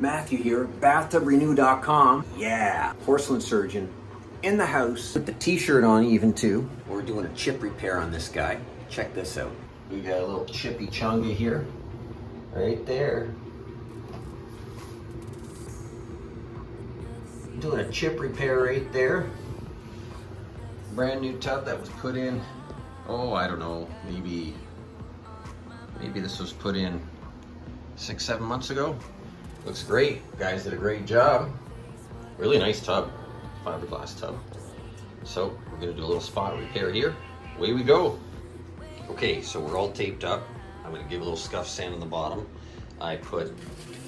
Matthew here, bathtubrenew.com. Yeah, porcelain surgeon in the house with the t-shirt on even too. We're doing a chip repair on this guy. Check this out. We got a little chippy chunga here, right there. Doing a chip repair right there. Brand new tub that was put in, oh, I don't know, maybe this was put in 6-7 months ago. Looks great. Guys did a great job. Really nice tub, fiberglass tub. So we're gonna do a little spot repair here. Away we go. Okay, so we're all taped up. I'm gonna give a little scuff sand on the bottom. I put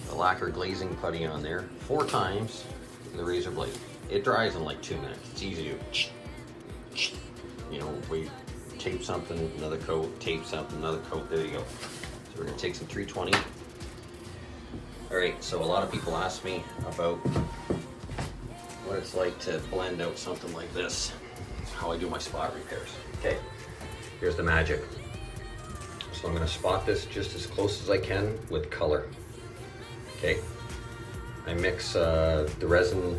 the lacquer glazing putty on there 4 times with the razor blade. It dries in like 2 minutes. It's easy to, you know, we tape something, another coat, tape something, another coat, there you go. So we're gonna take some 320. All right, so a lot of people ask me about what it's like to blend out something like this, how I do my spot repairs. Okay, here's the magic. So I'm gonna spot this just as close as I can with color. Okay, I mix the resin,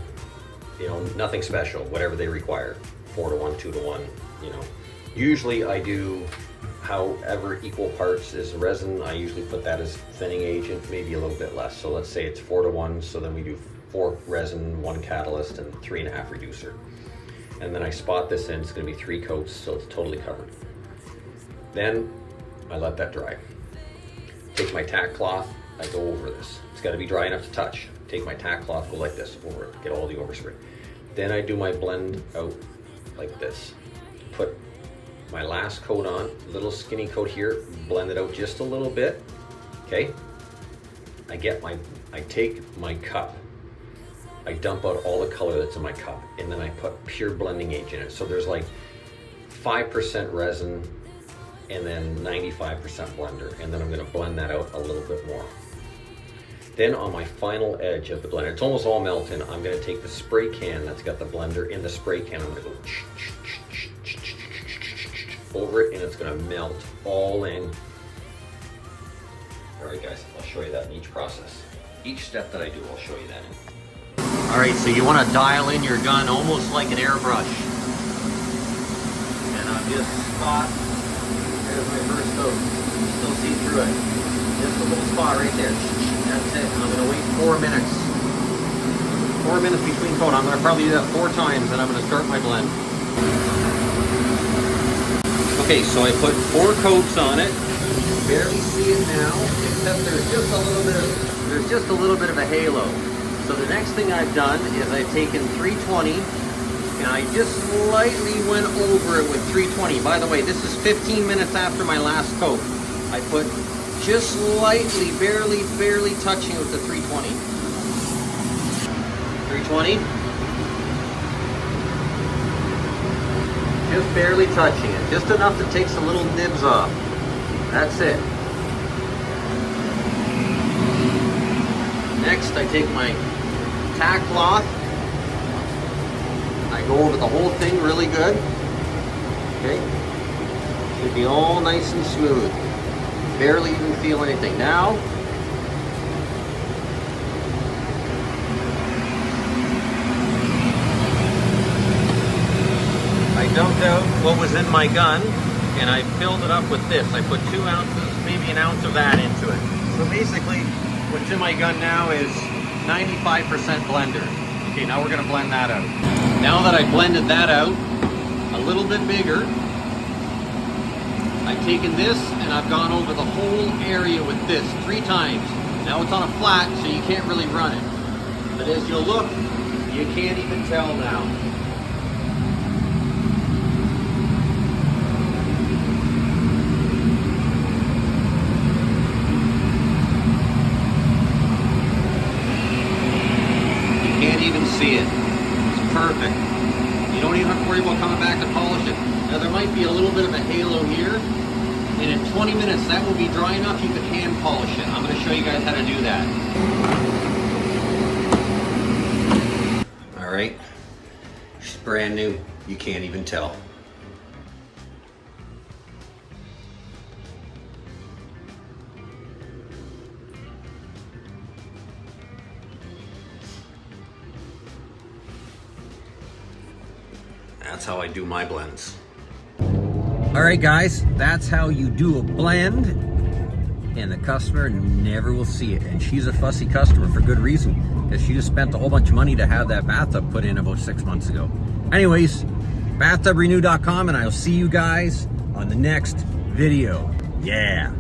you know, nothing special, whatever they require, 4-to-1, 2-to-1, you know. Usually I do however equal parts is resin. I usually put that as thinning agent, maybe a little bit less. So let's say it's 4-to-1, so then we do 4 resin, 1 catalyst, and 3.5 reducer. And then I spot this in, it's gonna be 3 coats, so it's totally covered. Then I let that dry. Take my tack cloth, I go over this. It's gotta be dry enough to touch. Take my tack cloth, go like this over it, get all the overspray. Then I do my blend out like this. Put my last coat on, little skinny coat here, blend it out just a little bit, okay? I take my cup, I dump out all the color that's in my cup, and then I put pure blending agent in it. So there's like 5% resin and then 95% blender, and then I'm gonna blend that out a little bit more. Then on my final edge of the blender, it's almost all melting, I'm gonna take the spray can that's got the blender in the spray can, I'm gonna go over it, and it's gonna melt all in. All right guys, I'll show you that in each process. Each step that I do, I'll show you that in. All right, so you wanna dial in your gun almost like an airbrush. And I'll just spot, there's my first coat. Still see through it. Just a little spot right there. That's it, and I'm gonna wait 4 minutes. 4 minutes between coat. I'm gonna probably do that 4 times, and I'm gonna start my blend. Okay, so I put 4 coats on it. Barely see it now, except there's just a little bit of a halo. So the next thing I've done is I've taken 320 and I just slightly went over it with 320. By the way, this is 15 minutes after my last coat. I put just slightly, barely touching it with the 320. 320. Just barely touching it, just enough to take some little nibs off. That's it. Next, I take my tack cloth. I go over the whole thing really good. Okay. Should be all nice and smooth. Barely even feel anything. Now, I dumped out what was in my gun and I filled it up with this. I put 2 ounces, maybe an ounce of that into it. So basically, what's in my gun now is 95% blender. Okay, now we're gonna blend that out. Now that I blended that out a little bit bigger, I've taken this and I've gone over the whole area with this 3 times. Now it's on a flat, so you can't really run it. But as you look, you can't even tell now. See it. It's perfect. You don't even have to worry about coming back to polish it. Now there might be a little bit of a halo here, and in 20 minutes that will be dry enough you can hand polish it. I'm going to show you guys how to do that. All right, it's brand new. You can't even tell. That's how I do my blends. All right, guys, that's how you do a blend, and the customer never will see it. And she's a fussy customer for good reason, because she just spent a whole bunch of money to have that bathtub put in about 6 months ago. Anyways, bathtubrenew.com, and I'll see you guys on the next video. Yeah.